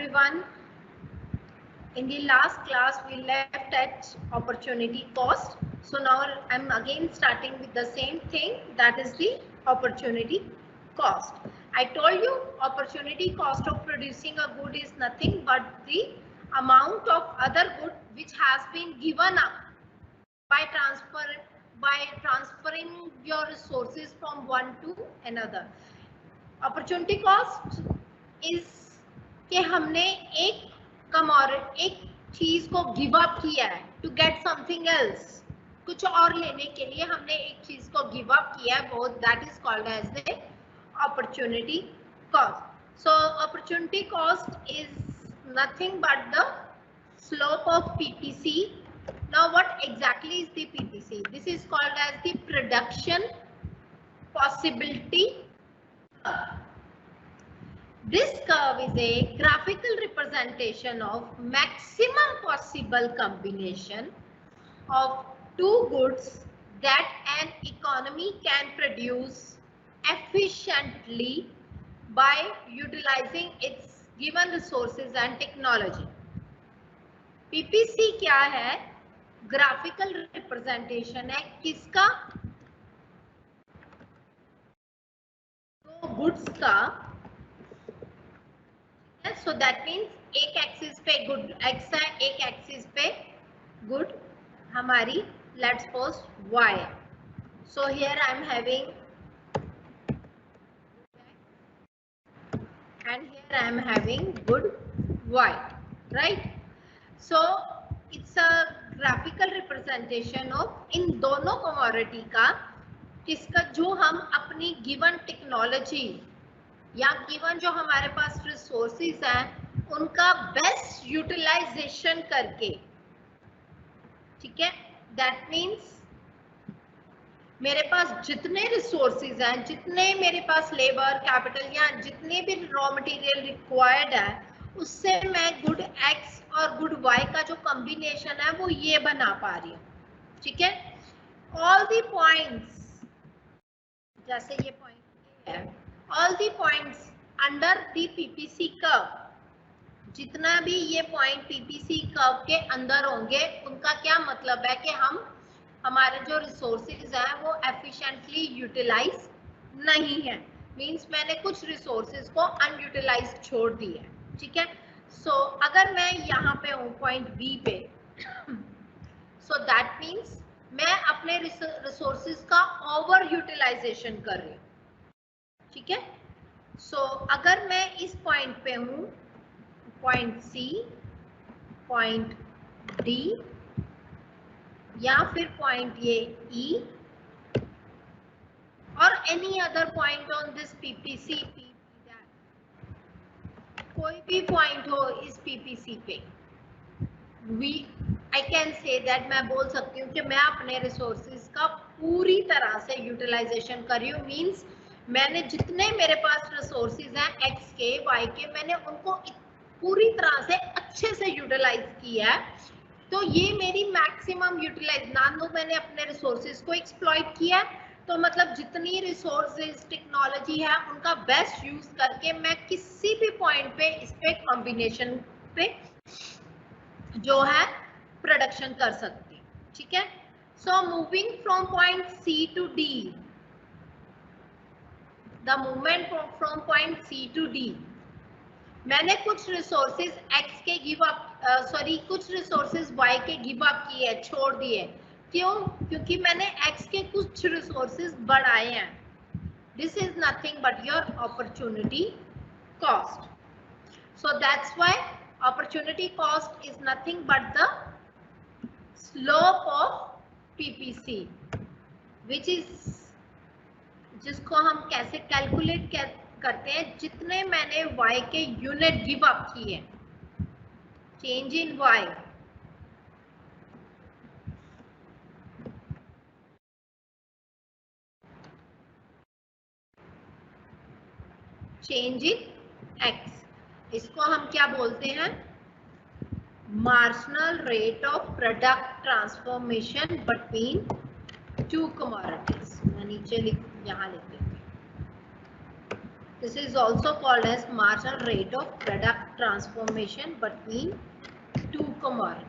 everyone. In the last class we left at opportunity cost. So now I'm again starting with the same thing, that is the opportunity cost. I told you opportunity cost of producing a good is nothing but the amount of other good which has been given up by transferring your resources from one to another. Opportunity cost is कि हमने एक चीज को give up किया है to get something else, कुछ और लेने के लिए हमने एक चीज को गिव अप किया है, वो that is called as the opportunity cost. So opportunity cost is nothing but the slope of PPC. Now what exactly is the PPC? This is called as the production possibility curve. This curve is a graphical representation of maximum possible combination of two goods that an economy can produce efficiently by utilizing its given resources and technology. PPC क्या है? Graphical representation है किसका? तो goods का. So that means एक axis पे good x है, एक एक्सिस पे गुड हमारी let's suppose y. So here I am having and here I am having good y, right? So it's a graphical representation of इन दोनों commodity का किसका, जो हम अपनी given technology या given जो हमारे पास resources हैं उनका best utilization करके, ठीक है. That means मेरे पास जितने रिसोर्सेज हैं, जितने मेरे पास लेबर कैपिटल या जितने भी रॉ मटेरियल रिक्वायर्ड है, उससे मैं गुड एक्स और गुड वाई का जो कॉम्बिनेशन है वो ये बना पा रही हूँ, ठीक है. ऑल दी पॉइंट्स, जैसे ये पॉइंट है, all the points under the PPC curve, जितना भी ये पॉइंट पीपीसी कर्व के अंदर होंगे उनका क्या मतलब है कि हमारे जो रिसोर्सेज हैं वो एफिशिएंटली यूटिलाइज नहीं है. मींस मैंने कुछ रिसोर्सेज को अनयूटिलाइज छोड़ दिए, ठीक है. सो अगर मैं यहाँ पे हूँ पॉइंट बी पे, सो दैट मीन्स मैं अपने रिसोर्सेज का ओवर यूटिलाइजेशन कर रही हूँ, ठीक है. सो अगर मैं इस पॉइंट पे हूँ, पॉइंट सी, पॉइंट डी या फिर पॉइंट ये E और any other point on this PPC, कोई भी पॉइंट हो इस पीपीसी पे, आई कैन से दैट, मैं बोल सकती हूँ कि मैं अपने रिसोर्सेज का पूरी तरह से यूटिलाइजेशन कर रही हूँ. मीन्स मैंने जितने मेरे पास रिसोर्सेज हैं एक्स के वाई के, मैंने उनको पूरी तरह से अच्छे से यूटिलाइज किया है. तो ये मेरी मैक्सिमम यूटिलाइज, ना तो मैंने अपने रिसोर्सेज को एक्सप्लॉइट किया, तो मतलब जितनी रिसोर्सेज टेक्नोलॉजी है उनका बेस्ट यूज करके मैं किसी भी पॉइंट पे इस पे कॉम्बिनेशन पे जो है प्रोडक्शन कर सकती हूँ, ठीक है. So moving from point C to D, the movement from point C to D, मैंने कुछ रिसोर्सेज एक्स के गिव अप, कुछ रिसोर्सेज वाई के गिव अप किए, छोड़ दिए. क्यों? क्योंकि मैंने एक्स के कुछ रिसोर्सेज बढ़ाए हैं. This is nothing but your opportunity cost. So that's why opportunity cost is nothing but the slope of PPC, which is, जिसको हम कैसे कैलकुलेट करते हैं, जितने मैंने y के यूनिट गिव अप किए, change in y, change in x, इसको हम क्या बोलते हैं? Marginal rate of product transformation between two commodities. मैं नीचे यहाँ लिख देती हूँ. This is also called as marginal rate of product transformation between two commodities.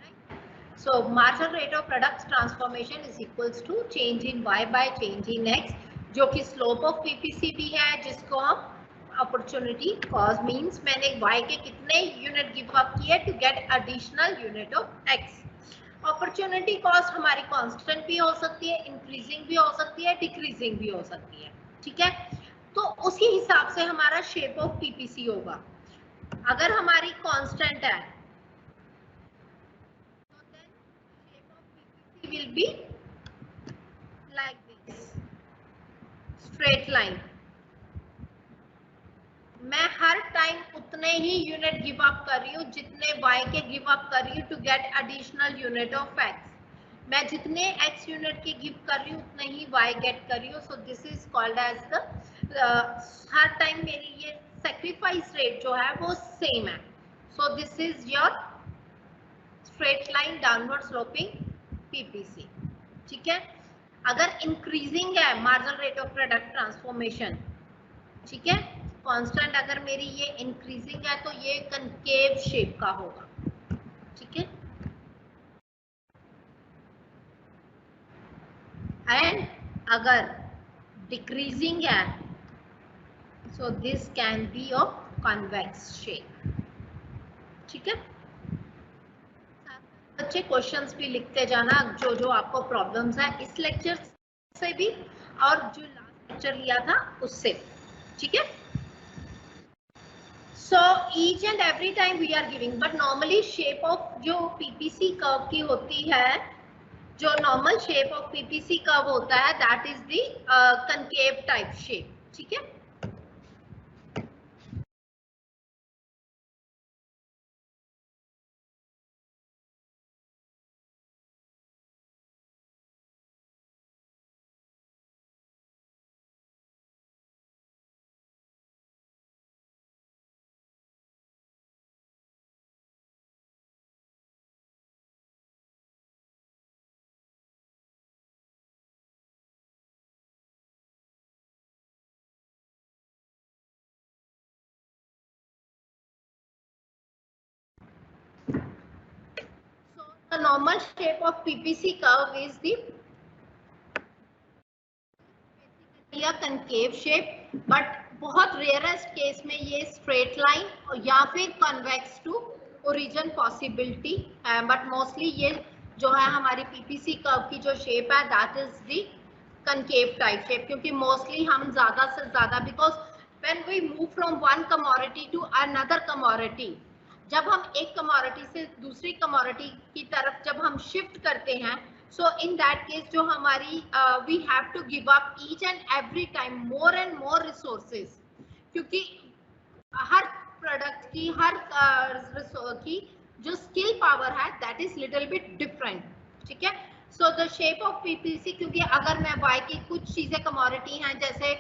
Right? So marginal rate of product transformation is equals to change in y by change in x, जो कि slope of PPC भी है, जिसको हम opportunity cost means मैंने y के कितने unit give up किए to get additional unit of x। Opportunity cost हमारी कांस्टेंट भी हो सकती है, इंक्रीजिंग भी हो सकती है, डिक्रीजिंग भी हो सकती है, ठीक है। तो उसी हिसाब से हमारा शेप ऑफ पीपीसी होगा। अगर हमारी कांस्टेंट है तो then shape of PPC will be like this, straight line. मैं हर टाइम उतने ही यूनिट गिव अप कर रही हूँ जितने y के गिव अप कर रही हूँ to get additional unit of x। मैं जितने x यूनिट के गिव कर रही हूँ उतने ही y गेट कर रही हूँ। So this is called as the हर टाइम मेरी ये सेक्रीफाइस रेट जो है वो सेम है। So this is your straight line downward sloping PPC, ठीक है। अगर इंक्रीजिंग है marginal rate of product transformation, ठीक है, कांस्टेंट अगर मेरी ये इंक्रीजिंग है तो ये कनकेव शेप का होगा, ठीक है। एंड अगर डिक्रीजिंग है so this can be of convex shape, ठीक है। बच्चे क्वेश्चंस भी लिखते जाना जो जो आपको प्रॉब्लम्स है इस लेक्चर से भी और जो लास्ट लेक्चर लिया था उससे, ठीक है। So each and every time we are giving, but normally shape of जो PPC curve की होती है, जो normal shape of PPC curve होता है, that is the concave type shape, ठीक है। So the normal shape of PPC curve is the या concave shape, but बहुत रेयरेस्ट केस में ये स्ट्रेट लाइन या फिर कन्वेक्स टू ओरिजिन पॉसिबिलिटी है, बट मोस्टली ये जो है हमारी पीपीसी कर्व की जो शेप है that is the concave type shape, क्योंकि मोस्टली हम ज्यादा से ज्यादा because when we move from one commodity to another commodity, जब हम एक कमोडिटी से दूसरी कमोडिटी की तरफ जब हम शिफ्ट करते हैं, so in that case जो हमारी we have to give up each and every time more and more resources, क्योंकि हर प्रोडक्ट की हर की जो स्किल पावर है that is little bit different, ठीक है। So the shape of PPC, क्योंकि अगर मैं वाई की कुछ चीजें कमोडिटी हैं जैसे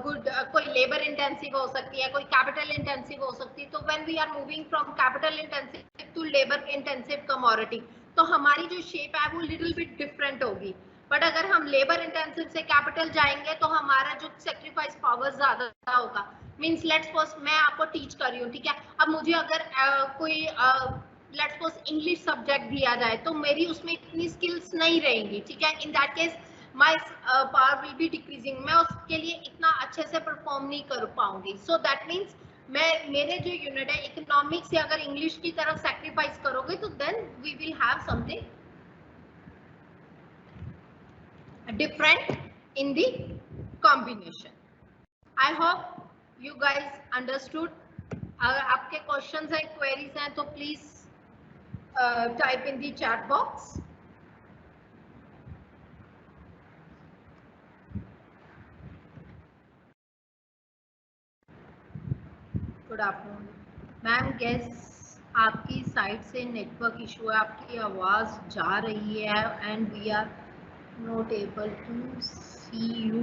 गुड कोई लेबर इंटेंसिव हो सकती है, कोई कैपिटल इंटेंसिव हो सकती है, तो when we are moving from capital intensive to labour intensive commodity तो हमारी जो शेप है वो लिटिल बिट डिफरेंट होगी। बट अगर हम लेबर इंटेंसिव से कैपिटल जाएंगे तो हमारा जो सेक्रीफाइस पावर ज्यादा होगा। मीन्स लेट्स सपोज मैं आपको टीच कर रही हूँ, ठीक है, अब मुझे अगर कोई लेट्स सपोज इंग्लिश सब्जेक्ट दिया जाए तो मेरी उसमें इतनी स्किल्स नहीं रहेंगी, ठीक है। इन that case my power will be decreasing, मैं उसके लिए इतना अच्छे से परफॉर्म नहीं कर पाऊंगी। सो दैट मीन्स मैं मेरे जो यूनिट है इकोनॉमिक्स से अगर इंग्लिश की तरफ सैक्रिफाइस करोगे तो then we will have something different in the combination. I hope you guys understood. अगर आपके क्वेश्चंस हैं, क्वेरीज हैं तो please type in the chat box. Good afternoon ma'am, guess आपकी साइड से नेटवर्क इशू है, आपकी आवाज जा रही है and we are not able to see you.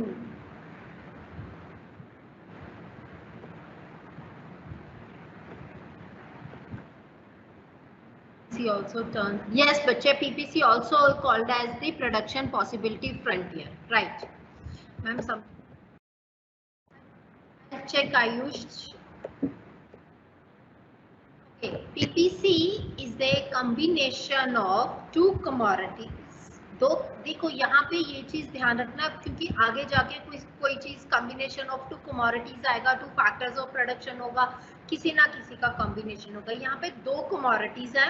PPC also turns. Yes, बच्चे PPC also called as the production possibility frontier, right? Ma'am, some check Ayush. Okay, PPC is the combination of two commodities. दो देखो यहाँ पे ये चीज ध्यान रखना क्योंकि आगे जाके कोई चीज कॉम्बिनेशन ऑफ टू कमोडिटीज आएगा, टू फैक्टर्स ऑफ प्रोडक्शन होगा, किसी ना किसी का कॉम्बिनेशन होगा। यहाँ पे दो कमोडिटीज है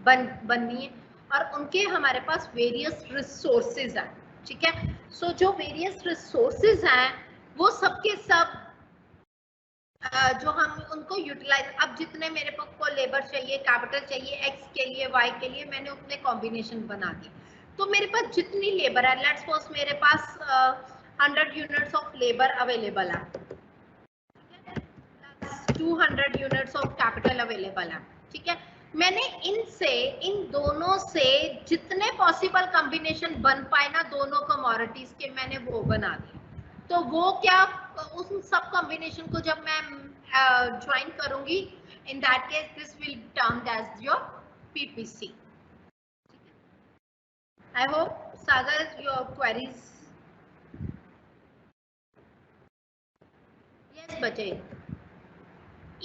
बननी है और उनके हमारे पास वेरियस रिसोर्सेज हैं, ठीक है। सो जो वेरियस रिसोर्सेज हैं वो सबके सब जो हम उनको यूटिलाइज, अब जितने मेरे को लेबर चाहिए, कैपिटल चाहिए, एक्स के लिए, वाई के लिए, मैंने उतने कॉम्बिनेशन बना दिए। तो मेरे पास जितनी लेबर है, लेट्स सपोज मेरे पास 100 यूनिट्स ऑफ लेबर अवेलेबल है, 200 यूनिट्स ऑफ कैपिटल अवेलेबल है, ठीक है। मैंने इन दोनों से जितने पॉसिबल कॉम्बिनेशन बन पाए ना दोनों कमोडिटीज के, मैंने वो बना दिए। तो वो क्या, उस सब कॉम्बिनेशन को जब मैं ज्वाइन करूंगी, in that case this will termed as your PPC। I hope Sagar your queries. Yes बच्चे,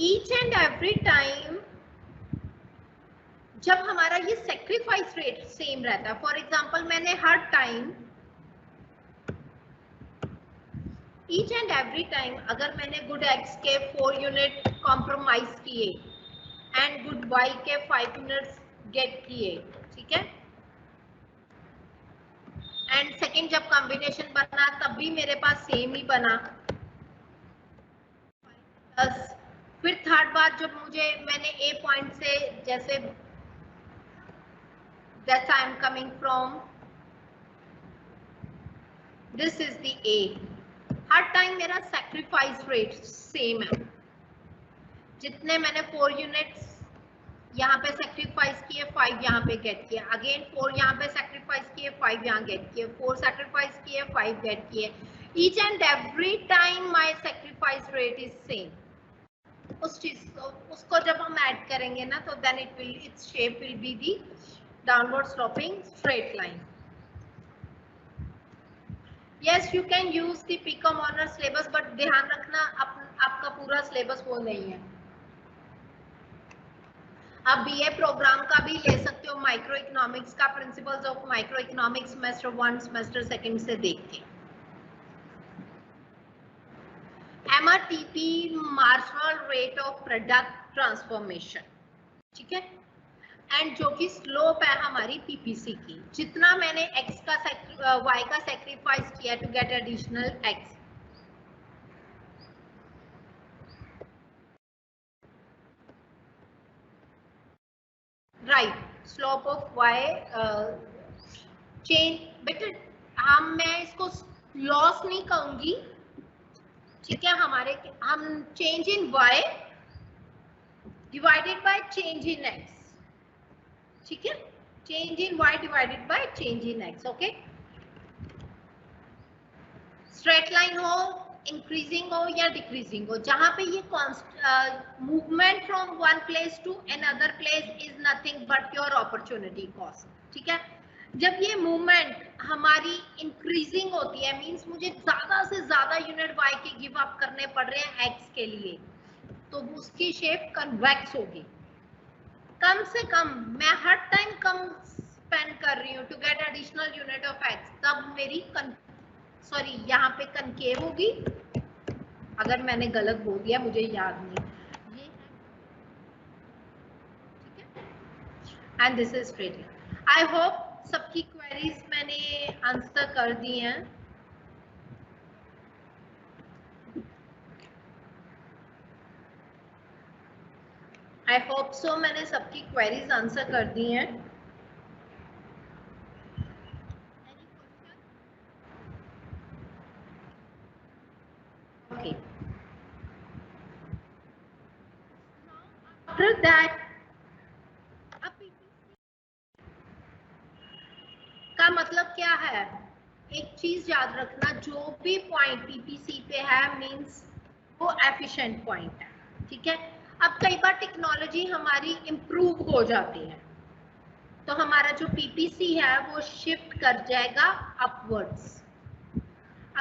ईच एंड एवरी टाइम जब हमारा ये सेक्रीफाइस रेट सेम रहता है, फॉर एग्जांपल मैंने हर time each and every time अगर मैंने गुड एक्स के 4 यूनिट कॉम्प्रोमाइज किए एंड गुड वाई के 5 यूनिट्स गेट किए, ठीक है, एंड सेकेंड जब कॉम्बिनेशन बना तब भी मेरे पास सेम ही बना, फिर थर्ड बार जब मैंने ए पॉइंट से, जैसे that I am coming from, this is the A, her time मेरा सैक्रिफाइस रेट सेम है। जितने मैंने 4 यूनिट्स यहाँ पे सैक्रिफाइस किए, 5 यहाँ पे गेट किए, अगेन 4 यहाँ पे सैक्रिफाइस किए, 5 यहाँ गेट किए, 4 सैक्रिफाइस किए, 5 गेट किए। Each and every time my sacrifice rate is same. उस चीज को, उसको जब हम ऐड करेंगे ना, तो then it's shape will be the downward sloping straight line. Yes, you can use the PCOM honor syllabus, but ध्यान रखना आपका पूरा सिलेबस वो नहीं है। आप BA प्रोग्राम का भी ले सकते हो, माइक्रो इकोनॉमिक्स का, principles of micro economics semester 1 semester 2 से देख के। MRTP marginal rate of product transformation, ठीक है, एंड जो कि स्लोप है हमारी PPC की, जितना मैंने x का y का सैक्रिफाइस किया to get additional x, right, slope of y change, बेटा मैं इसको लॉस नहीं कहूंगी, ठीक है, हम change in y divided by change in x, ठीक है, change in y divided by change in x, okay. Straight line हो, इंक्रीजिंग हो या डिक्रीजिंग हो, जहां पे ये movement from one place to another place is nothing but your opportunity cost, ठीक है। जब ये मूवमेंट हमारी इंक्रीजिंग होती है, मींस मुझे ज्यादा से ज्यादा यूनिट y के गिव अप करने पड़ रहे हैं x के लिए, तो उसकी शेप कन्वेक्स होगी। कम से कम मैं हर टाइम कम स्पेंड कर रही हूँ to get additional unit of x, तब मेरी सॉरी यहाँ पे कनकेव होगी, अगर मैंने गलत बोल दिया मुझे याद नहीं, ये ठीक है, and this is straight. I hope सबकी क्वेरीज मैंने आंसर कर दी हैं। आई होप सो मैंने सबकी क्वेरीज आंसर कर दी हैं। ओके, आफ्टर दैट का मतलब क्या है, एक चीज याद रखना, जो भी पॉइंट PPC पे है मींस वो एफिशिएंट पॉइंट है, ठीक है। अब कई बार टेक्नोलॉजी हमारी इम्प्रूव हो जाती है, तो हमारा जो पीपीसी है वो शिफ्ट कर जाएगा अपवर्ड्स।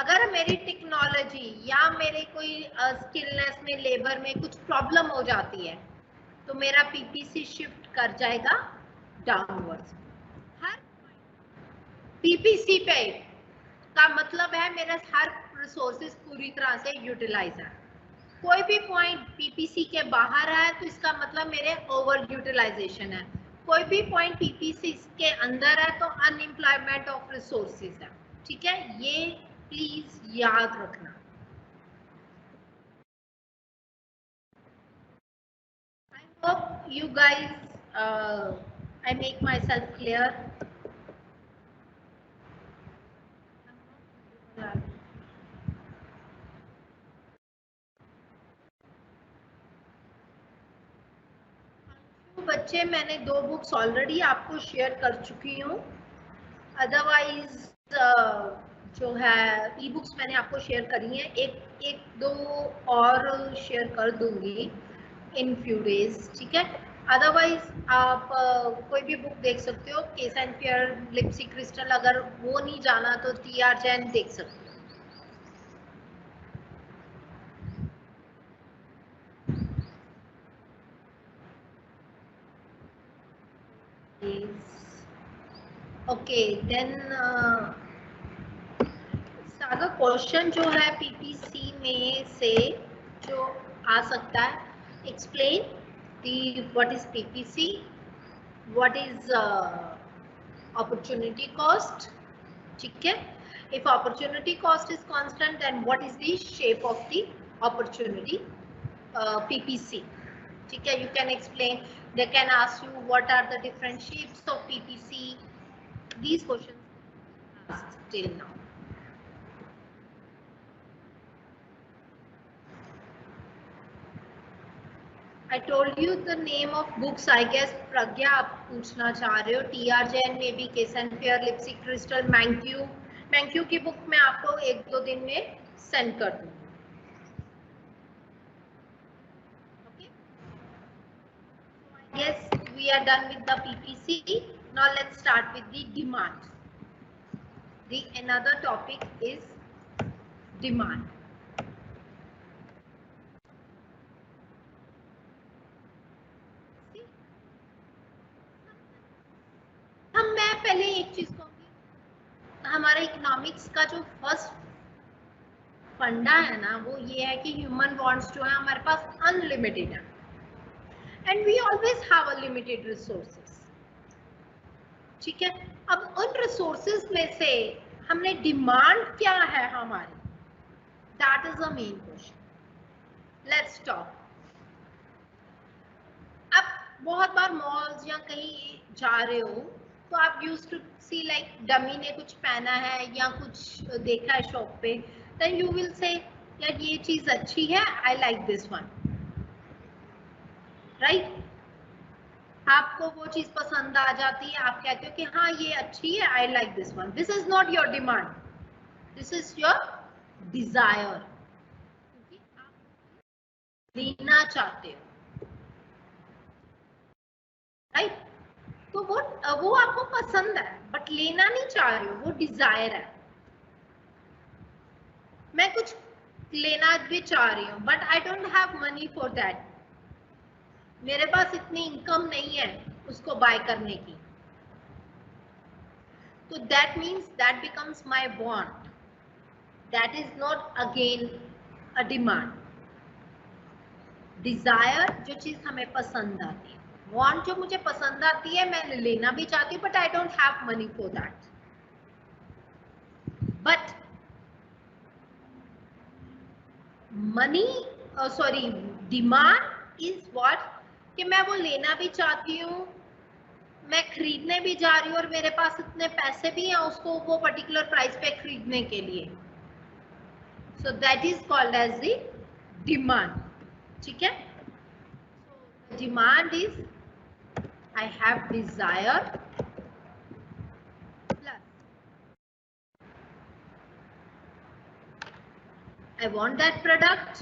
अगर मेरी टेक्नोलॉजी या मेरे कोई स्किलनेस में, लेबर में कुछ प्रॉब्लम हो जाती है, तो मेरा पीपीसी शिफ्ट कर जाएगा डाउनवर्ड्स। हर पीपीसी पे का मतलब है मेरा हर रिसोर्सेज पूरी तरह से यूटिलाइज है। कोई भी पॉइंट पीपीसी के बाहर है तो इसका मतलब मेरे ओवर यूटिलाइजेशन है। कोई भी पॉइंट पीपीसी के अंदर है तो अनएम्प्लॉयमेंट ऑफ रिसोर्सेज है। ठीक है, ये प्लीज याद रखना। I hope you guys I make my self clear. बच्चे, मैंने 2 बुक्स ऑलरेडी आपको शेयर कर चुकी हूँ। अदरवाइज जो है ई बुक्स मैंने आपको शेयर करी हैं, एक दो और शेयर कर दूंगी इन फ्यू डेज। ठीक है, अदरवाइज आप कोई भी बुक देख सकते हो, केस एंड फेयर, लिप्सी क्रिस्टल, अगर वो नहीं जाना तो टीआर जैन देख सकते हो। ओके देन सागर, क्वेश्चन जो है पीपीसी में से जो आ सकता है, explain the what is PPC, what is opportunity cost. ठीक है, if opportunity cost is constant then what is the shape of the opportunity PPC. ठीक है, you can explain, they can ask you what are the different shapes of PPC. These questions asked till now. I told you the name of books. I guess प्रज्ञा आप पूछना चाह रहे हो, TR Jain में भी, case and fair, लिप्सी crystal, मैंक्यू की book मैं आपको 1-2 दिन में सेंड कर दूंगी। Okay, so I guess we are done with the PPC. Now let's start with the demand. The another topic is demand. मैं पहले एक चीज कहूंगी, हमारा इकोनॉमिक्स का जो फर्स्ट फंडा है ना, वो ये है कि ह्यूमन वांट्स जो है हमारे पास अनलिमिटेड है, and we always have a limited resources. ठीक है, अब उन रिसोर्सेज में से हमने डिमांड क्या है हमारी, that is the main question. Let's talk. अब बहुत बार मॉल्स या कहीं जा रहे हो तो आप used to see like dummy ने कुछ पहना है या कुछ देखा है शॉप पे, देन यू विल से यार ये चीज अच्छी है, I like this one, right. आपको वो चीज पसंद आ जाती है, आप कहते हो कि हाँ ये अच्छी है, I like this one. This is not your demand, this is your desire, क्योंकि आप लेना चाहते हो, राइट। तो वो आपको पसंद है बट लेना नहीं चाह रहे हो, वो डिजायर है। मैं कुछ लेना भी चाह रही हूँ but I don't have money for that, मेरे पास इतनी इनकम नहीं है उसको बाय करने की, तो that means that becomes my want, that is not again a demand. Desire जो चीज हमें पसंद आती है, वांट जो मुझे पसंद आती है, मैं लेना भी चाहती हूँ but I don't have money for that. But money, sorry, demand is what, कि मैं वो लेना भी चाहती हूँ, मैं खरीदने भी जा रही हूँ और मेरे पास इतने पैसे भी हैं उसको वो पर्टिकुलर प्राइस पे खरीदने के लिए, so that is called as the demand. ठीक है, demand is I have desire plus I want that product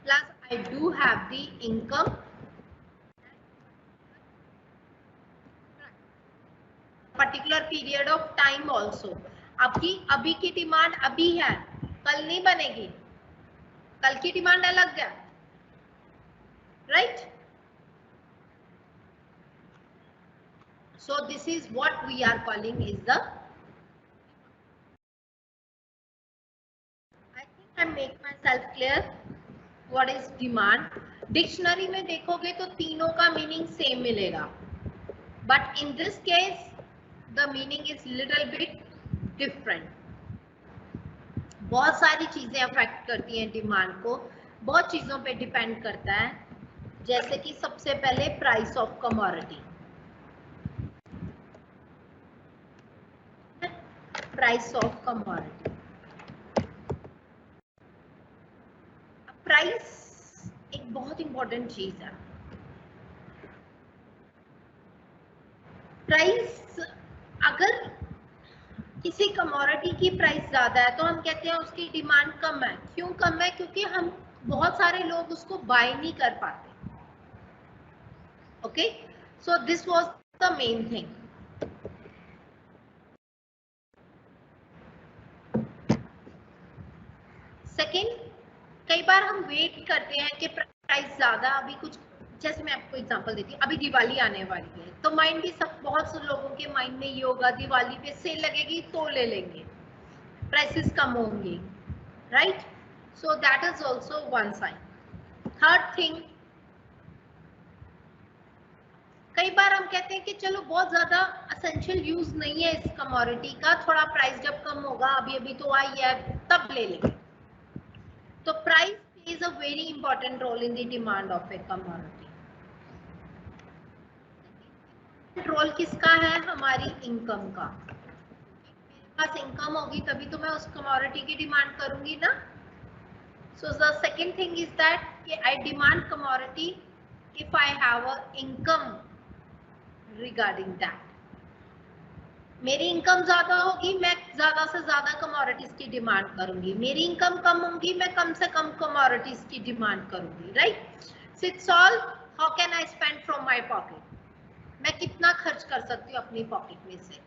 plus I do have the income particular period of time also. आपकी अभी की डिमांड अभी है, कल नहीं बनेगी, कल की डिमांड अलग है, right? So this is what we are calling is the, I think I make myself clear what is demand. Dictionary में देखोगे तो तीनों का मीनिंग सेम मिलेगा, but in this case the meaning is little bit different. बहुत सारी चीजें affect करती हैं डिमांड को, बहुत चीजों पे डिपेंड करता है, जैसे कि सबसे पहले price of commodity. Price of commodity, price एक बहुत इंपॉर्टेंट चीज है. प्राइस, अगर किसी कमोडिटी की प्राइस ज्यादा है तो हम कहते हैं उसकी डिमांड कम है. क्यों कम है? क्योंकि हम बहुत सारे लोग उसको बाय नहीं कर पाते. Okay, so this was the main thing. Second, कई बार हम वेट करते हैं कि प्राइस ज्यादा, अभी कुछ, जैसे मैं आपको एग्जांपल देती हूँ, अभी दिवाली आने वाली है तो माइंड भी सब, बहुत से लोगों के माइंड में ये होगा दिवाली पे सेल लगेगी तो ले लेंगे, प्राइसेस कम होंगी, right? So that is also one sine. Third thing, कई बार हम कहते हैं कि चलो बहुत ज्यादा एसेंशियल यूज नहीं है इस कमोडिटी का, थोड़ा प्राइस जब कम होगा, अभी अभी तो आई है तब ले लेंगे. तो price plays a very important role in the demand of a commodity. Role किसका है? हमारी इनकम का. मेरे पास इनकम होगी तभी तो मैं उस कमोडिटी की डिमांड करूंगी ना. So the second thing is that I demand commodity if I have a income regarding that. मेरी इनकम ज्यादा होगी, मैं ज्यादा से ज्यादा कमोडिटीज की डिमांड करूंगी. मेरी इनकम कम होगी, मैं कम से कम कमोडिटीज की डिमांड करूंगी, right? So it's all how can I spend from my pocket. मैं कितना खर्च कर सकती हूँ अपनी पॉकेट में से.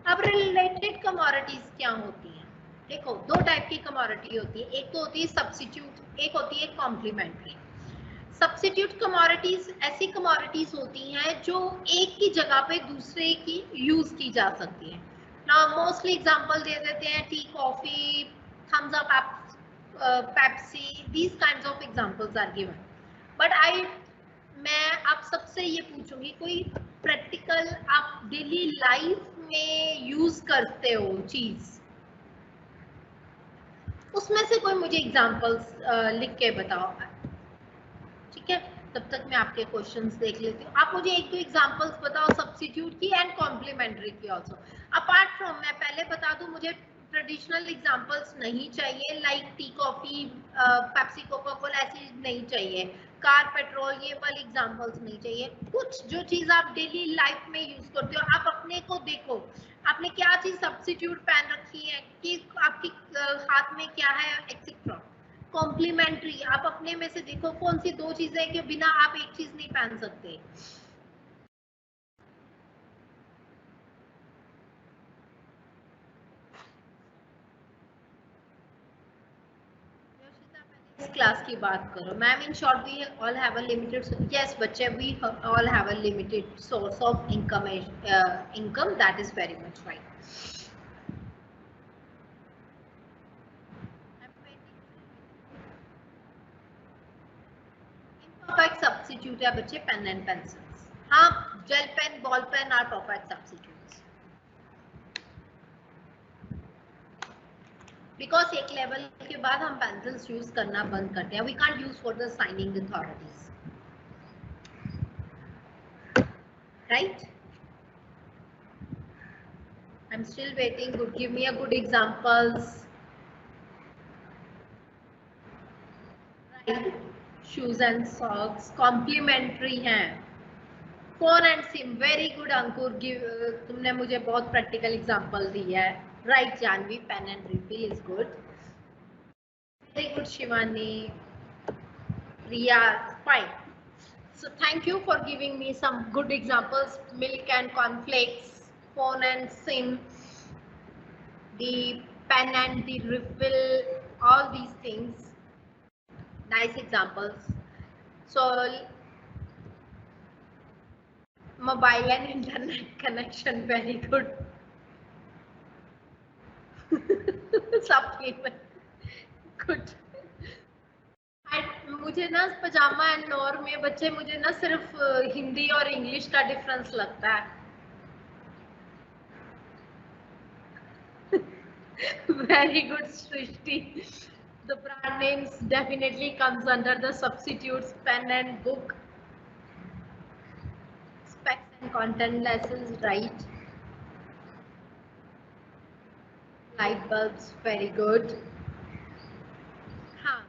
अब रिलेटेड कमोडिटीज क्या होती हैं? देखो, दो टाइप की कमोडिटी होती है. एक तो होती है सब्स्टिट्यूट, एक होती है कॉम्प्लीमेंट्री. सब्स्टिट्यूट कमोडिटीज ऐसी कमोडिटीज होती हैं जो एक की जगह पे दूसरे की यूज की जा सकती है. नाउ मोस्टली एग्जांपल दे देते हैं, tea, coffee, Thums Up, Pepsi, these kinds of examples are given. But मैं आप सबसे ये पूछूंगी, कोई प्रैक्टिकल आप डेली लाइफ में यूज करते हो चीज, उसमें से कोई मुझे एग्जांपल्स लिख के बताओ. ठीक है, तब तक मैं आपके क्वेश्चंस देख लेती हूँ. आप मुझे एक दो एग्जांपल्स बताओ सब्स्टिट्यूट की एंड कॉम्प्लीमेंट्री की ऑल्सो. अपार्ट फ्रॉम, मैं पहले बता दूं, मुझे ट्रेडिशनल एग्जांपल्स नहीं चाहिए, like T, coffee, Pepsi, Coca Cola, ऐसी नहीं चाहिए. कार, पेट्रोल, ये वाली एग्जांपल्स नहीं चाहिए. कुछ जो चीज आप डेली लाइफ में यूज करते हो, आप अपने को देखो, आपने क्या चीज सब्स्टिट्यूट पहन रखी है, कि आपकी हाथ में क्या है, एक्सेट्रा. कॉम्प्लीमेंट्री, आप अपने में से देखो कौन सी दो चीजें कि बिना आप एक चीज नहीं पहन सकते. इस क्लास की बात करो. Ma'am, in short we all have a limited, yes बच्चे, we all have a limited source of income, that is very much right. Perfect substitute है बच्चे पेन एंड पेंसिल्स. हाँ, gel pen, ball pen are perfect substitutes, because एक level के बाद हम pencils use करना बंद करते हैं. We can't use for the signing authorities, right? I'm still waiting. Good, give me a good examples. Right. Shoes and socks complimentary हैं. Phone and SIM, very good Ankur, तुमने मुझे बहुत प्रैक्टिकल एग्जांपल दिया है. Right Janvi, pen and refill is good. Very good Shivani, Priya, fine. So thank you for giving me some good examples. Milk and cornflakes, phone and sim, the pen and the refill, all these things. Nice examples. So mobile and internet connection, very good. Supplement, good. मुझे ना पजामा and nor में बच्चे मुझे ना सिर्फ हिंदी और English का difference लगता है. Very good, Srishti. The brand names definitely comes under the substitutes, pen and book, specs and content lessons, right? Light bulbs, very good. Huh.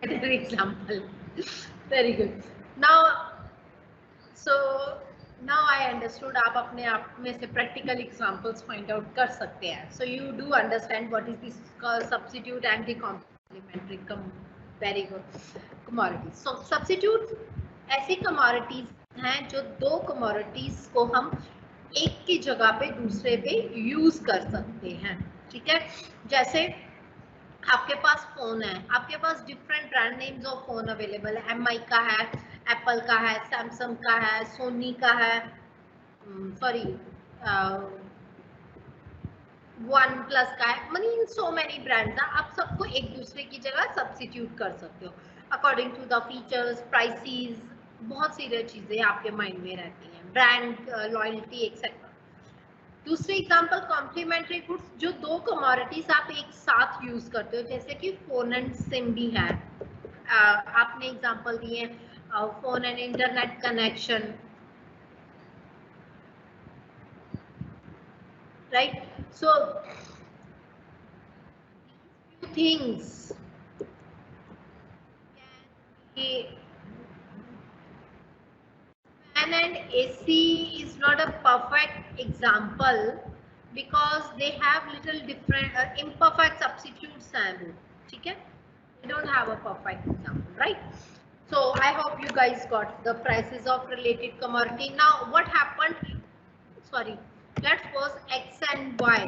Another example. Very good. Now, so now I understood. आप अपने आप में से practical examples find out कर सकते हैं. So you do understand what is this substitute and the complementary. Very good. Commodities. So substitute ऐसी commodities हैं जो दो commodities को हम एक की जगह पे दूसरे पे यूज कर सकते हैं. ठीक है, जैसे आपके पास फोन है, आपके पास different brand names of phone available है. एमआई का है, एप्पल का है, सैमसंग का है, सोनी का है, सॉरी वन प्लस का है. मतलब सो मेनी ब्रांड्स हैं. आप सबको एक दूसरे की जगह सब्स्टिट्यूट कर सकते हो according to the features, prices, बहुत सारी चीजें आपके माइंड में रहती हैं, ब्रांड लॉयल्टी एक्सेट्रा. दूसरी एग्जांपल कॉम्प्लीमेंट्री गुड्स, जो दो कमोडिटीज आप एक साथ यूज करते हो, जैसे कि फोन एंड सिम भी है. आपने एग्जांपल दिए phone and internet connection, right. So things fan and AC is not a perfect example because they have little different imperfect substitutes हैं वो. ठीक है, they don't have a perfect example, right? So I hope you guys got the prices of related commodity. Now what happened, sorry, let's suppose X and Y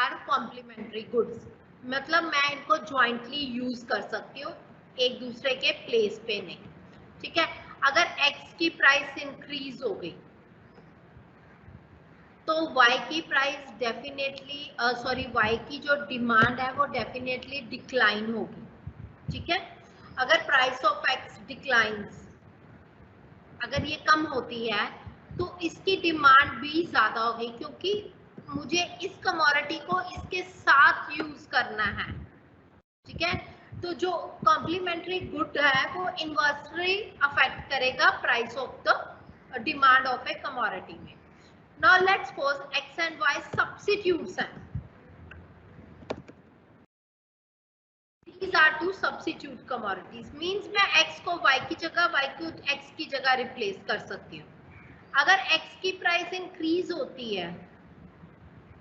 are complementary goods. मतलब मैं इनको jointly use कर सकती हूँ एक दूसरे के place पे नहीं. ठीक है, अगर X की प्राइस इंक्रीज हो गई तो Y की प्राइस डेफिनेटली Y की जो डिमांड है वो डेफिनेटली डिक्लाइन होगी. ठीक है, अगर प्राइस ऑफ X डिक्लाइंस, अगर ये कम होती है तो इसकी डिमांड भी ज्यादा होगी क्योंकि मुझे इस कमोडिटी को इसके साथ यूज करना है. ठीक है, तो जो कॉम्प्लीमेंट्री गुड है वो इनवर्सली अफेक्ट करेगा price of the demand of a commodity में. Now let's suppose X and Y substitutes हैं. These are two substitute commodities. Means मैं x को y की जगह, y को x की जगह रिप्लेस कर सकती हूँ. अगर x की प्राइस इंक्रीज होती है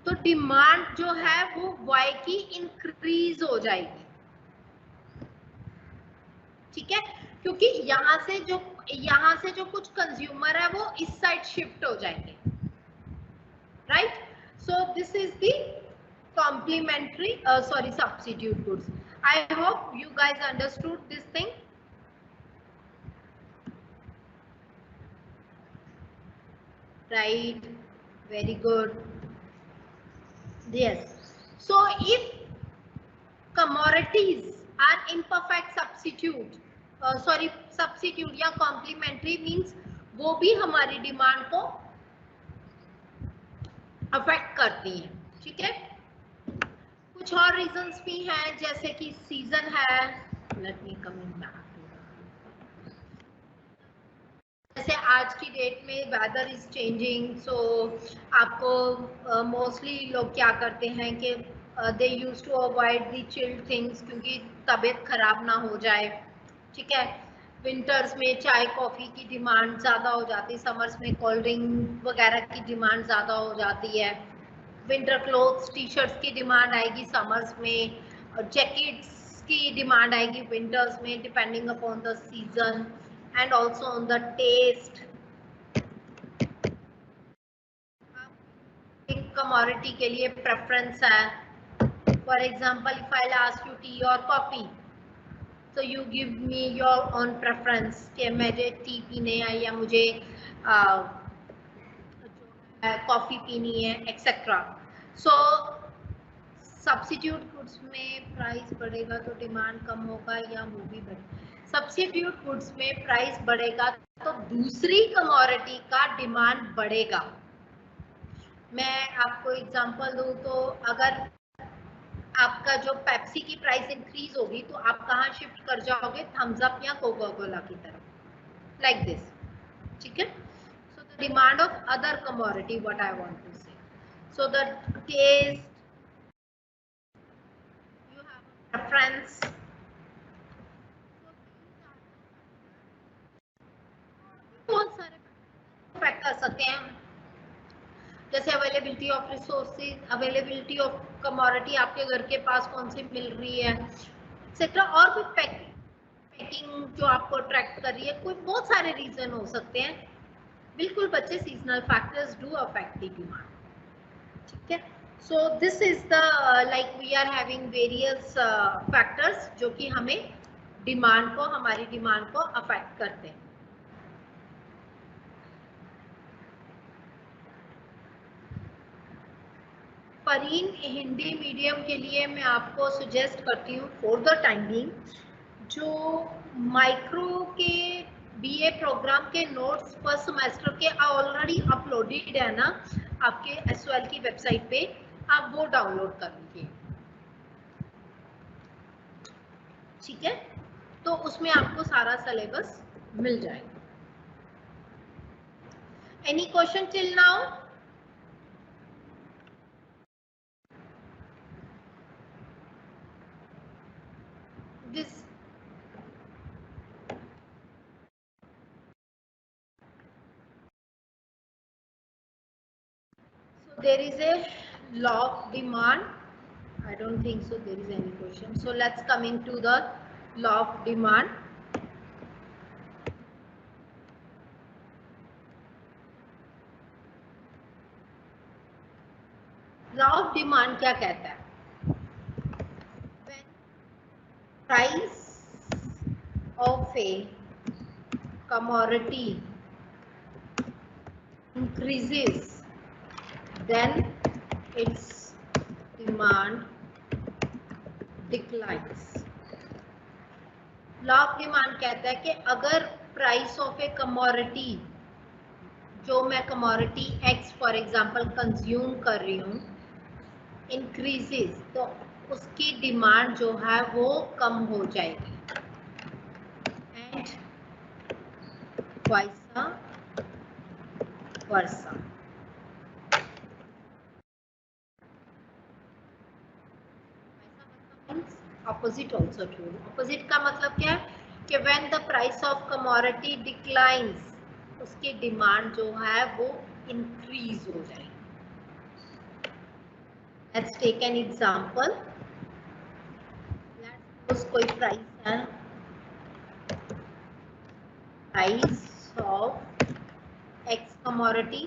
तो डिमांड जो है वो y की इंक्रीज हो जाएगी. ठीक है, क्योंकि यहाँ से जो कुछ कंज्यूमर है वो इस साइड शिफ्ट हो जाएंगे, right. So this is the complementary substitute goods. I hope you guys understood this thing. Right, very good. Yes, so if commodities are imperfect substitute, substitute या complementary means वो भी हमारी demand को affect करती है. ठीक है, कुछ और रीजंस भी हैं जैसे कि सीजन है. Let me come in back. जैसे आज की डेट में वेदर इज चेंजिंग, सो आपको मोस्टली लोग क्या करते हैं कि they use to avoid the chilled things क्योंकि तबीयत खराब ना हो जाए. ठीक है, विंटर्स में चाय कॉफी की डिमांड ज्यादा हो जाती है, समर्स में कोल्ड ड्रिंक वगैरह की डिमांड ज्यादा हो जाती है, विंटर क्लोथ्स टी शर्ट्स की डिमांड आएगी समर्स में, और जैकेट्स की डिमांड आएगी विंटर्स में, depending upon the season and also on the taste. Commodity के लिए प्रेफरेंस है, for example if I ask you tea और coffee, so you give me your own preference कि मुझे टी पीने है या मुझे कॉफी पीनी है एक्सेट्रा। सो सब्स्टिट्यूट गुड्स में प्राइस बढ़ेगा तो डिमांड कम होगा या वो भी बढ़ेगा? सब्स्टिट्यूट गुड्स में प्राइस बढ़ेगा तो दूसरी कमोडिटी का डिमांड बढ़ेगा। मैं आपको एग्जांपल दूं तो अगर आपका जो पेप्सी की प्राइस इंक्रीज होगी तो आप कहाँ शिफ्ट कर जाओगे, थम्स अप या कोका कोला की तरफ, लाइक दिस, ठीक है। So the demand of other commodity, what I want to say, so the taste, you have a preference, बहुत सारे फैक्ट कर सकते हैं, जैसे availability of resources, availability of commodity, आपके घर के पास कौन सी मिल रही है एक्सेट्रा, और भी पैकिंग जो आपको अट्रैक्ट कर रही है, कोई बहुत सारे रीजन हो सकते हैं। बिल्कुल बच्चे, seasonal factors do affect the demand, ठीक है। So this is the like we are having various factors जो कि हमें डिमांड को, हमारी डिमांड को अफेक्ट करते हैं। फरीन हिंदी मीडियम के लिए मैं आपको सजेस्ट करती हूँ फॉर द टाइम बीइंग, जो माइक्रो के बीए प्रोग्राम के नोट्स फर्स्ट सेमेस्टर के ऑलरेडी अपलोडेड है ना आपके एसओएल की वेबसाइट पे, आप वो डाउनलोड कर लीजिए, ठीक है। तो उसमें आपको सारा सिलेबस मिल जाएगा। Any question till now? This there is a law of demand. I don't think so there is any question. So let's coming to the law of demand. Law of demand क्या कहता है? When price of a commodity increases, then its demand declines. Law of demand कहता है कि अगर price of a commodity, जो मैं commodity x for example consume कर रही हूँ, इंक्रीजेस, तो उसकी डिमांड जो है वो कम हो जाएगी, and vice versa. Opposite also true. Opposite का मतलब क्या है कि when the price of commodity declines, उसकी डिमांड जो है वो इंक्रीज हो जाएगी। Let's take an example, let's suppose कोई प्राइस है, प्राइस ऑफ एक्स कमोडिटी,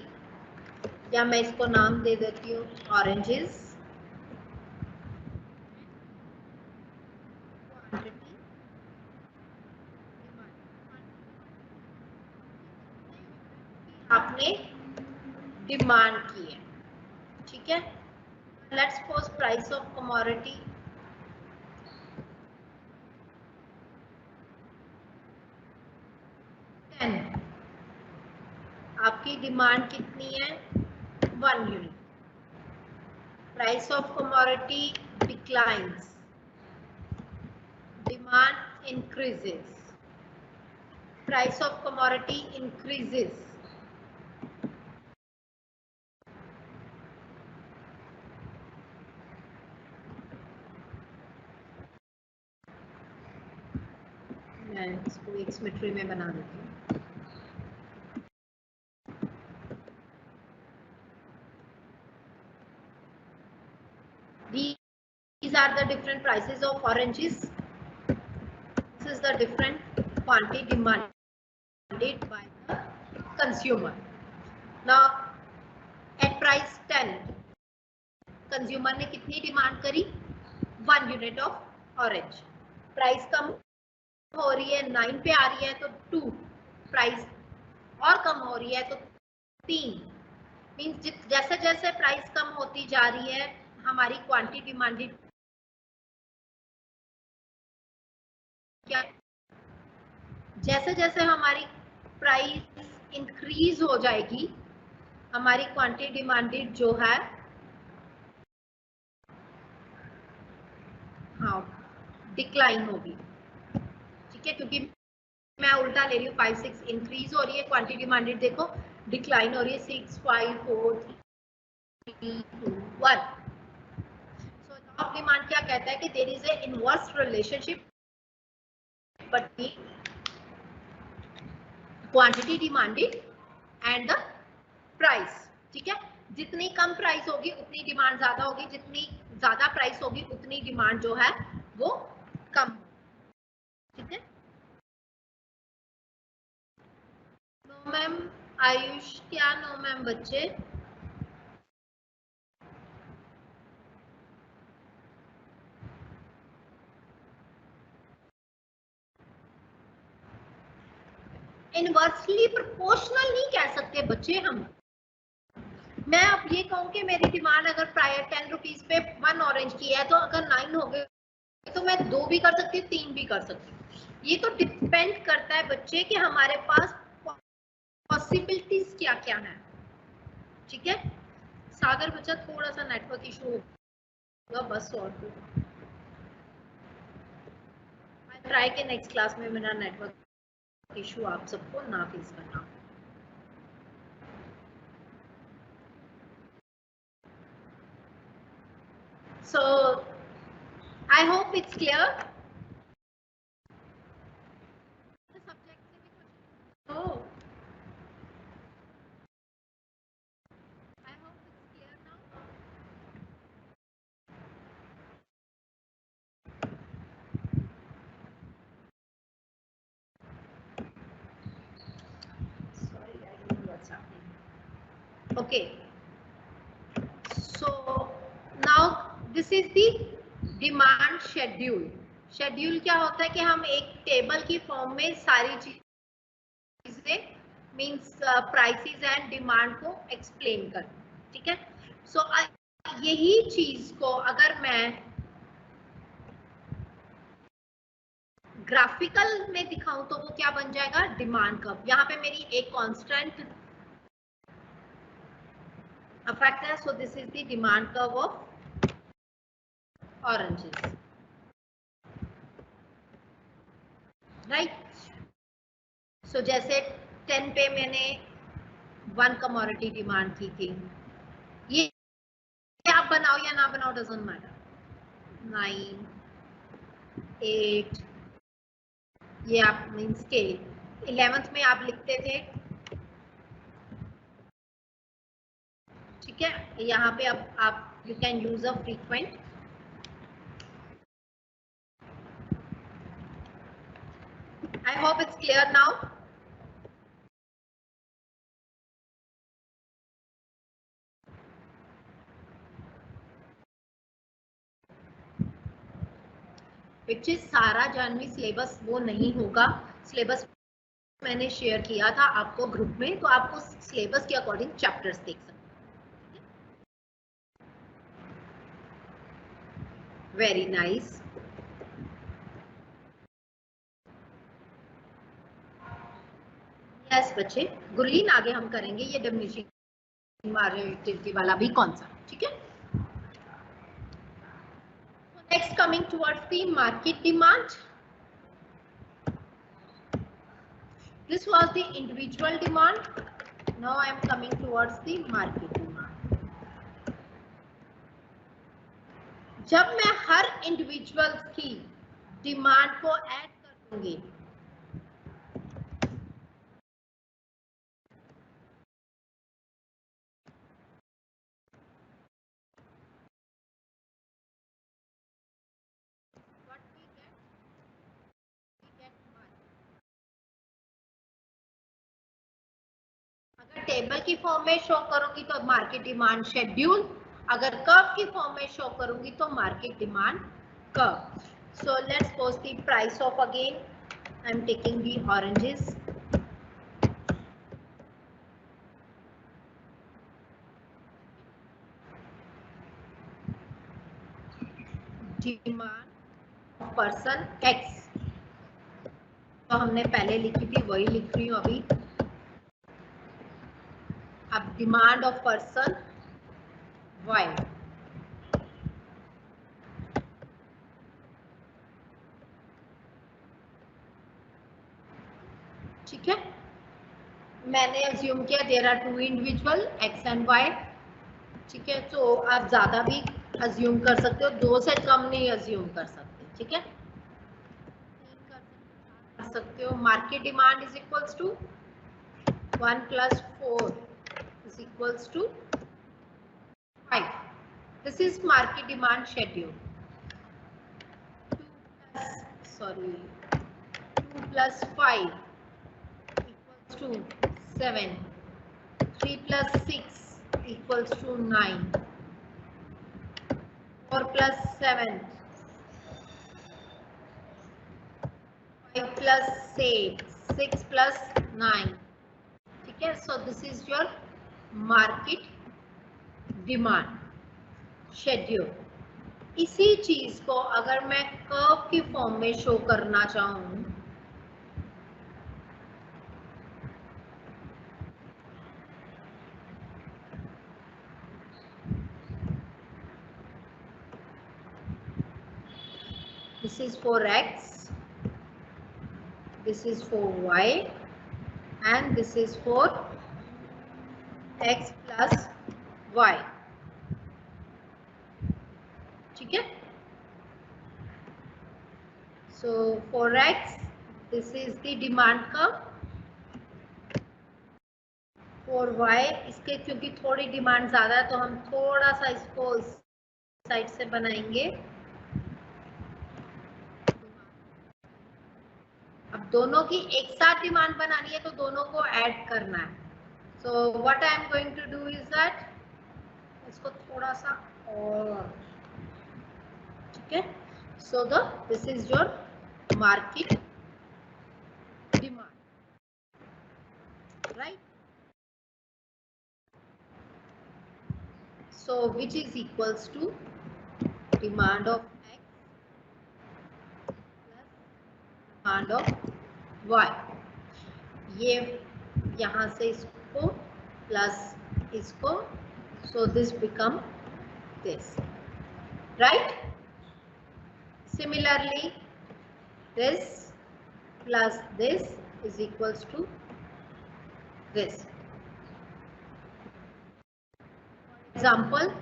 या मैं इसको नाम दे देती हूँ ऑरेंजेस, आपने डिमांड की है, ठीक है। Let's suppose price of commodity 10, आपकी डिमांड कितनी है 1 unit, price of commodity declines, demand increases, price of commodity increases, मैं इसको सिमेट्री में बना देती हूँ। These are the different prices of oranges. This is the different quantity demanded by the consumer. Now at price 10 consumer ने कितनी demand करी? 1 unit of orange. Price कम हो रही है, 9 पे आ रही है तो 2, प्राइस और कम हो रही है तो 3। मींस जैसे जैसे प्राइस कम होती जा रही है हमारी क्वांटिटी डिमांडेड क्या, जैसे जैसे हमारी प्राइस इंक्रीज हो जाएगी हमारी क्वांटिटी डिमांडेड जो है हाँ डिक्लाइन होगी। ठीक है, क्योंकि मैं उल्टा ले रही हूँ, 5 6 इंक्रीज हो रही है, क्वांटिटी डिमांडेड देखो डिक्लाइन हो रही है, 6 5 4 3 2 1। सो लॉ ऑफ डिमांड क्या कहता है कि there is a inverse relationship between quantity demanded and the price. ठीक है, जितनी कम प्राइस होगी उतनी डिमांड ज्यादा होगी, जितनी ज्यादा प्राइस होगी उतनी डिमांड जो है वो कम। ठीक है, नो मैम आयुष, क्या नो मैम बच्चे? इनवर्सली प्रोपोर्शनल नहीं कह सकते बच्चे हम। मैं अब ये कहूं कि मेरी डिमांड अगर प्रायर 10 रुपीज पे 1 ऑरेंज की है तो अगर 9 हो गए तो मैं 2 भी कर सकती हूँ, 3 भी कर सकती हूँ। ये तो डिपेंड करता है बच्चे कि हमारे पास पॉसिबिलिटीज क्या क्या है। ठीक है, सागर बच्चा थोड़ा सा नेटवर्क इशू होगा बस, और मैं ट्राई के नेक्स्ट क्लास में मेरा नेटवर्क इशू आप सबको ना फेस करना। So I hope it's clear. The subject से भी कुछ हो? I hope it's clear now. Sorry, I don't know what's happening. Okay. So now this is the demand schedule. Schedule क्या होता है कि हम एक टेबल की फॉर्म में सारी चीजें मींस प्राइसेस एंड डिमांड को एक्सप्लेन कर। ठीक है, सो यही चीज को अगर मैं ग्राफिकल में दिखाऊं तो वो क्या बन जाएगा? Demand curve. यहाँ पे मेरी एक कांस्टेंट अफेक्ट है, so this is the demand curve of oranges, right. So जैसे 10 पे मैंने 1 कमोडिटी डिमांड की थी, ये आप बनाओ या ना बनाओ डजंट मैटर। 9 8 ये आप मींस के 11th में आप लिखते थे। ठीक है, यहाँ पे अब आप you can use a frequent. I hope it's clear now. बच्चे सारा जानवी सिलेबस वो नहीं होगा, सिलेबस मैंने शेयर किया था आपको ग्रुप में, तो आपको सिलेबस के अकॉर्डिंग चैप्टर्स देख सकते हैं। Very nice. यस बच्चे, गुरलीन आगे हम करेंगे ये डिमिनिशिंग एक्टिविटी वाला भी कॉन्सेप्ट। ठीक है, next coming towards the market demand. This was the individual demand. Now I am coming towards the market demand. जब मैं हर इंडिविजुअल की डिमांड को ऐड कर दूंगी टेबल की फॉर्म में शो करूंगी तो मार्केट डिमांड शेड्यूल, अगर कर्व की फॉर्म में शो करूंगी तो market demand curve. So let's post the price of again. I'm taking the oranges. Demand of person x तो हमने पहले लिखी थी वही लिख रही हूँ अभी. अब डिमांड ऑफ पर्सन वाई. ठीक है, मैंने अज्यूम किया there are two individual X and Y. ठीक है, तो आप ज्यादा भी अज्यूम कर सकते हो, 2 से कम नहीं अज्यूम कर सकते. ठीक है, कर सकते हो. Market demand is equals to 1 + 4 is equals to 5. This is market demand schedule. 2 plus 5 equals to 7. 3 plus 6 equals to 9. 4 plus 7. 5 plus 8. 6 plus 9. ठीक है, so this is your market demand schedule. इसी चीज को अगर मैं कर्व की फॉर्म में show करना चाहूं, this is for x, this is for y, and this is for x plus y. ठीक है, so for x this is the demand curve, for y इसके क्योंकि थोड़ी डिमांड ज्यादा है तो हम थोड़ा सा इसको साइड से बनाएंगे. अब दोनों की एक साथ डिमांड बनानी है तो दोनों को ऐड करना है. So what I am going to do is that इसको थोड़ा सा और. ठीक है, so this is your market demand, right. So which is equals to demand of X plus demand of Y. ये यहाँ से इसको प्लस इसको, so this become this, right. Similarly this plus this is equals to this. Example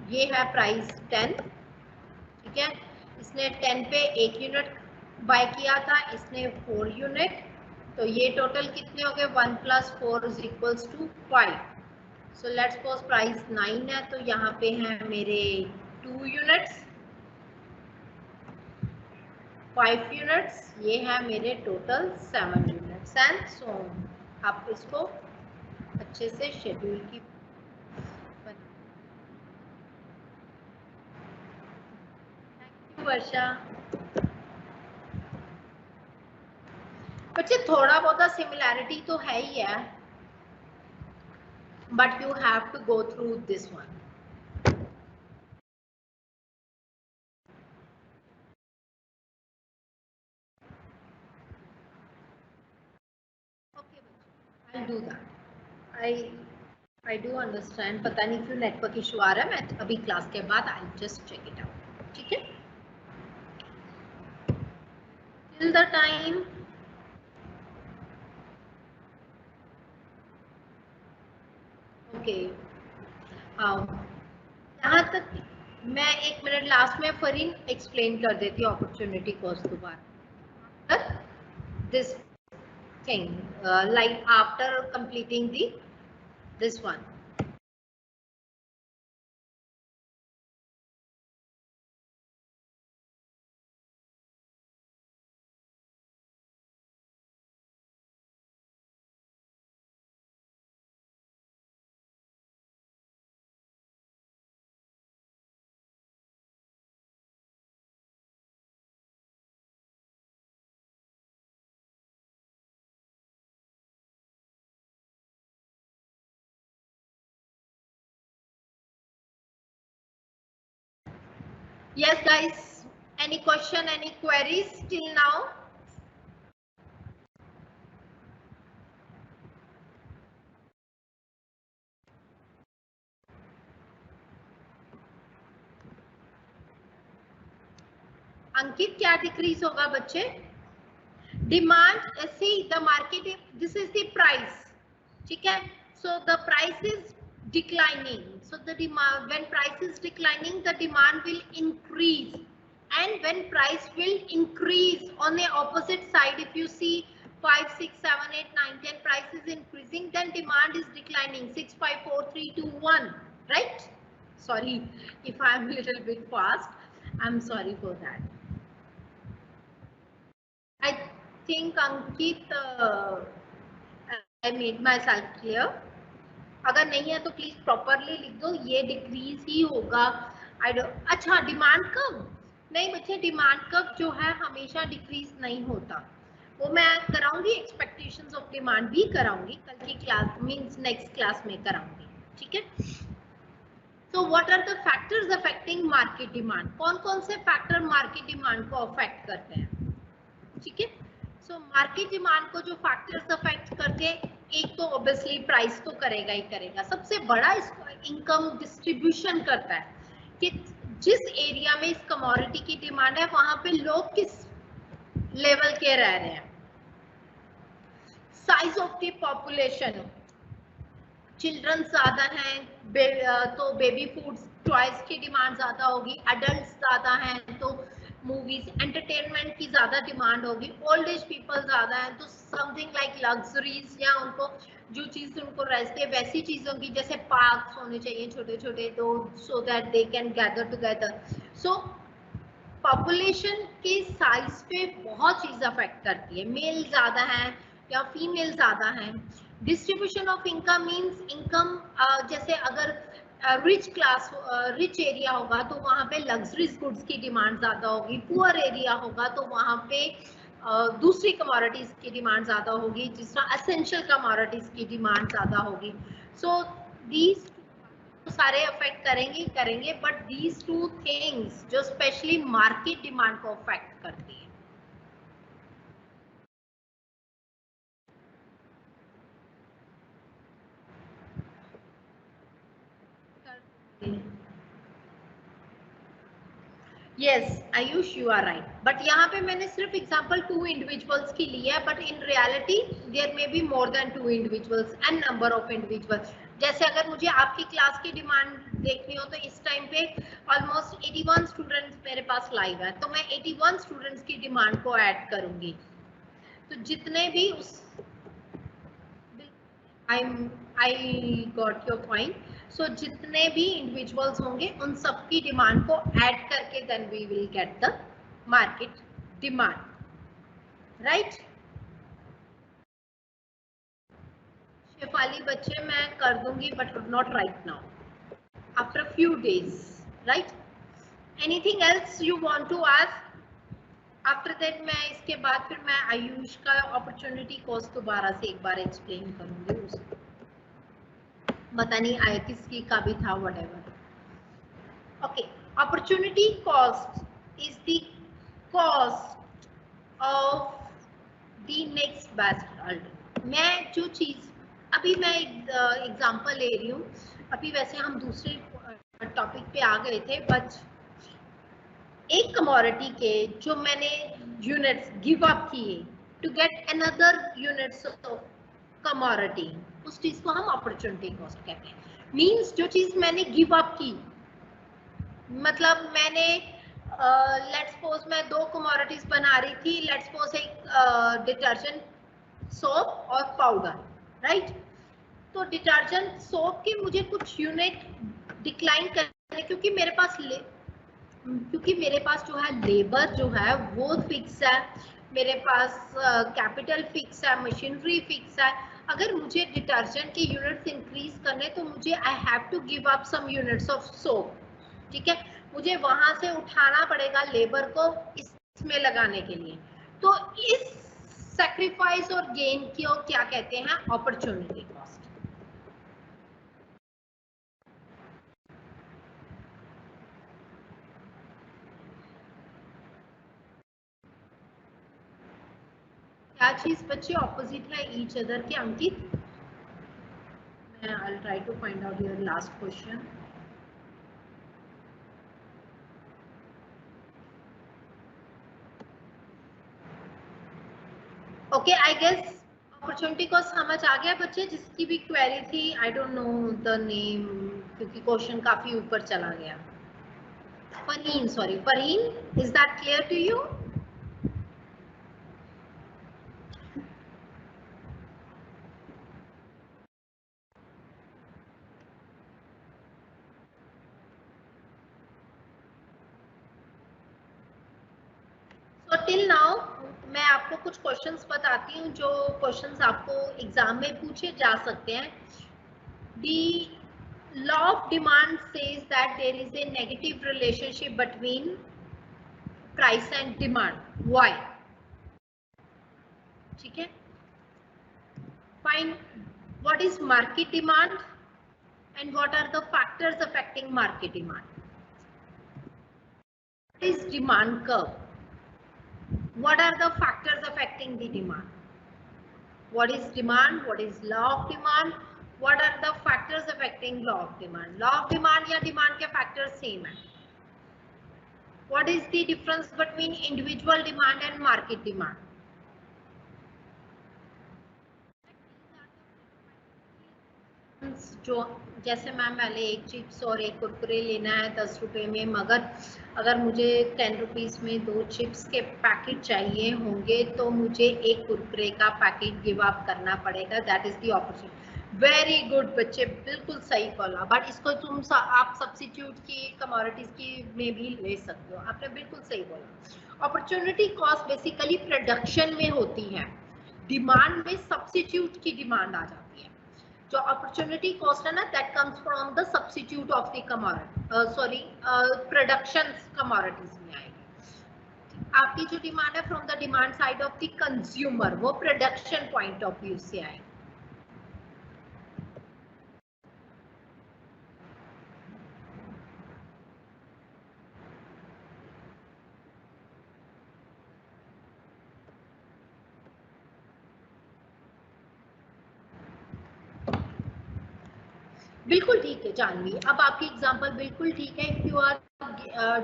ये है price 10. ठीक है, इसने 10 पे 1 यूनिट बाय किया था, इसने 4 यूनिट, तो ये टोटल कितने हो गए 1 + 4 is equals to 5. So let's suppose price 9 है तो यहाँ पे है मेरे 2 यूनिट्स, 5 यूनिट्स, ये है मेरे total 7 units and so on. आप इसको अच्छे से शेड्यूल की वर्षा. बच्चे थोड़ा बहुत सिमिलैरिटी तो है ही है, but you have to go through this one. Okay बच्चे, I do that. I do understand. पता नहीं क्यों नेटवर्क इशू आ रहा है, मैं अभी क्लास के बाद I just check it out. ठीक है, टिल द टाइम ओके. यहाँ तक मैं 1 मिनट लास्ट में फरीन एक्सप्लेन कर देती हूँ अपॉर्चुनिटी कॉस्ट दोबारा. This thing like after completing the this one. Yes, guys. Any question, any queries till now? अंकित क्या डिक्रीज होगा बच्चे? Demand, see the market, this is the price, ठीक है? So the price is declining, so the demand, when price is declining the demand will increase, and when price will increase on the opposite side, if you see 5 6 7 8 9 10 price is increasing, then demand is declining. 6 5 4 3 2 1, right? Sorry if I am a little bit fast, I'm sorry for that. I think Ankit, I made myself clear. अगर नहीं है तो please properly लिख दो, ये decrease ही होगा। अच्छा, demand कब? नहीं बच्चे, डिमांड कब जो है हमेशा डिक्रीज नहीं होता, वो मैं कराऊंगी, एक्सपेक्टेशंस ऑफ डिमांड भी कराऊंगी कल की क्लास, मींस नेक्स्ट क्लास में कराऊंगी, ठीक है? So what are the factors affecting market demand? कौन कौन से फैक्टर मार्केट डिमांड को अफेक्ट करते हैं, ठीक है? सो मार्केट डिमांड को जो फैक्टर्स अफेक्ट करते हैं, एक तो ऑब्वियसली प्राइस तो करेगा ही करेगा, सबसे बड़ा इसको इनकम डिस्ट्रीब्यूशन करता है कि जिस एरिया में इस कमोडिटी की डिमांड है वहां पे लोग किस लेवल के रह रहे हैं। Size of the population, children ज्यादा हैं तो बेबी फूड्स टॉयज की डिमांड ज्यादा होगी, अडल्ट ज्यादा हैं तो मूवीज एंटरटेनमेंट की ज्यादा डिमांड होगी, ओल्ड एज पीपल ज्यादा हैं तो समथिंग लाइक लग्जरीज, या उनको जो चीज उनको रहते हैं वैसी चीजों की, जैसे पार्क्स होने चाहिए छोटे छोटे, तो so that they can gather together. So population के साइज पे बहुत चीज अफेक्ट करती है, मेल ज्यादा है या फीमेल ज्यादा है। Distribution of income means income, जैसे अगर रिच क्लास, रिच एरिया होगा तो वहां पे लग्जरीज गुड्स की डिमांड ज्यादा होगी, पुअर एरिया होगा तो वहां पे दूसरी कमोडिटीज की डिमांड ज्यादा होगी, जिस तरह एसेंशियल कमोडिटीज की डिमांड ज्यादा होगी। सो दीज सारे अफेक्ट करेंगे करेंगे, बट दीज टू थिंग्स जो स्पेशली मार्केट डिमांड को अफेक्ट करती है। Yes Ayush, you are right, but यहाँ पे मैंने सिर्फ एग्जांपल 2 इंडिविजुअल्स की ली है, but in reality there may be more than 2 individuals and number of individuals. जैसे अगर मुझे आपकी क्लास की डिमांड देखनी हो तो इस टाइम पे ऑलमोस्ट 81 स्टूडेंट्स मेरे पास लाइव है, तो मैं 81 स्टूडेंट्स की डिमांड को ऐड करूंगी, तो जितने भी उस आई गॉट योर पॉइंट। सो जितने भी इंडिविजुअल्स होंगे उन सबकी डिमांड को ऐड करके then we will get the market demand, right? Shefali बच्चे मैं कर दूंगी but not right now, after few days, right? Anything else you want to ask? After that मैं इसके बाद फिर मैं आयुष का अपॉर्चुनिटी कॉस्ट दोबारा से एक बार एक्सप्लेन करूंगी, उसको पता नहीं आया किसकी का भी था, whatever. Okay, opportunity cost is the cost of the next best order. मैं जो चीज, अभी मैं एग्जांपल ले रही हूँ, अभी वैसे हम दूसरे टॉपिक पे आ गए थे, बट एक कमोडिटी के जो मैंने यूनिट्स गिव अप किए to get another units of commodity, उस चीज को हम अपॉर्चुनिटी कॉस्ट कहते हैं। मींस जो चीज मैंने गिव अप की, मतलब मैंने लेट्स सपोज मैं 2 कमोडिटीज बना रही थी, लेट्स सपोज एक डिटर्जेंट सोप और पाउडर, राइट? तो डिटर्जेंट सोप के मुझे कुछ यूनिट डिक्लाइन करने, क्योंकि मेरे पास जो है लेबर जो है वो फिक्स है, मेरे पास कैपिटल फिक्स है, मशीनरी फिक्स है। अगर मुझे डिटर्जेंट के यूनिट्स इंक्रीज करने तो मुझे I have to give up some units of soap, ठीक है? मुझे वहां से उठाना पड़ेगा लेबर को इसमें लगाने के लिए। तो इस सैक्रिफाइस और गेन को क्या कहते हैं? Opportunity cost. क्या चीज बच्चे ऑपोजिट है ईच अदर के? अंकित, मैं I try to find out your last question. Okay, I guess opportunity को समझ आ गया बच्चे, जिसकी भी क्वेरी थी. I don't know the name क्योंकि क्वेश्चन काफी ऊपर चला गया. Farheen, sorry, Farheen, is that clear to you? So till now मैं आपको कुछ क्वेश्चंस बताती हूँ जो क्वेश्चंस आपको एग्जाम में पूछे जा सकते हैं. The law of demand says that there is a negative relationship between price and demand. Why? ठीक है. Find what is market demand and what are the factors affecting market demand. What is demand curve? What are the factors affecting the demand? What is demand? What is law of demand? What are the factors affecting law of demand? Law of demand या demand के factors same है. What is the difference between individual demand and market demand? जो जैसे ma'am पहले एक chips और एक कुरकुरे लेना है 10 रुपए में, मगर अगर मुझे 10 रुपीज में 2 चिप्स के पैकेट चाहिए होंगे तो मुझे एक कुरकुरे का पैकेट गिव अप करना पड़ेगा. That is the opportunity. Very good बच्चे, बिल्कुल सही बोला. बट इसको आप सब्स्टिट्यूट की कमोडिटीज की में भी ले सकते हो. आपने बिल्कुल सही बोला. अपॉर्चुनिटी कॉस्ट बेसिकली प्रोडक्शन में होती है. डिमांड में सब्स्टिट्यूट की डिमांड आ जाती है. जो अपॉर्चुनिटी कॉस्ट है ना, that comes from the substitute of the commodity, production commodities में आएगी. आपकी जो डिमांड है from the demand side of the consumer, वो प्रोडक्शन पॉइंट ऑफ व्यू से आएगी. बिल्कुल ठीक है जानवी. अब आपकी एग्जांपल बिल्कुल ठीक है. If you are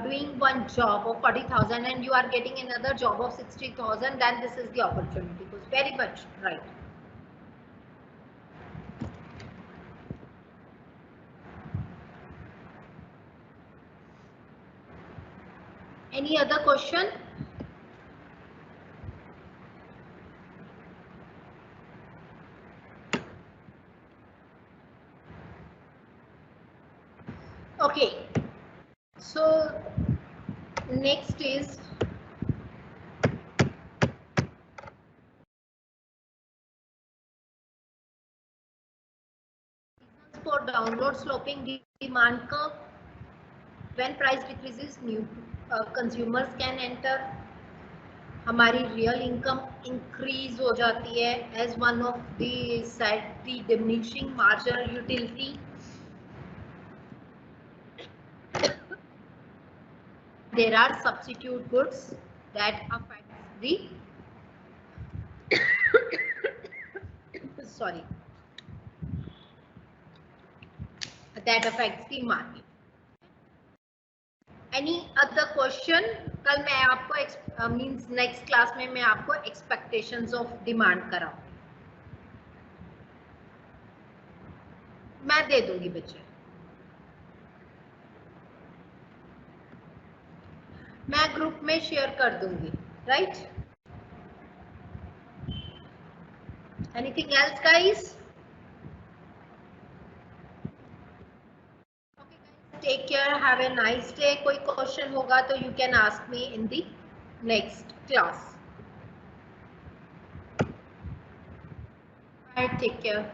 doing one job of 40,000 and you are getting another job of 60,000, then this is the opportunity cost. Very much right. Any other question? Okay, so next is for downward sloping demand curve. When price decreases, new consumers can enter. हमारी real income increase हो जाती है. As one of the said, the diminishing marginal utility. There are substitute goods that affects the sorry, that affects the market. Any other question? कल मैं आपको means next class में मैं आपको एक्सपेक्टेशंस ऑफ डिमांड कराऊं. मैं दे दूंगी बच्चे. मैं ग्रुप में शेयर कर दूंगी. Right? Anything else guys? Take care, have a nice day. कोई क्वेश्चन होगा तो you can ask me in the next class. Bye, take care.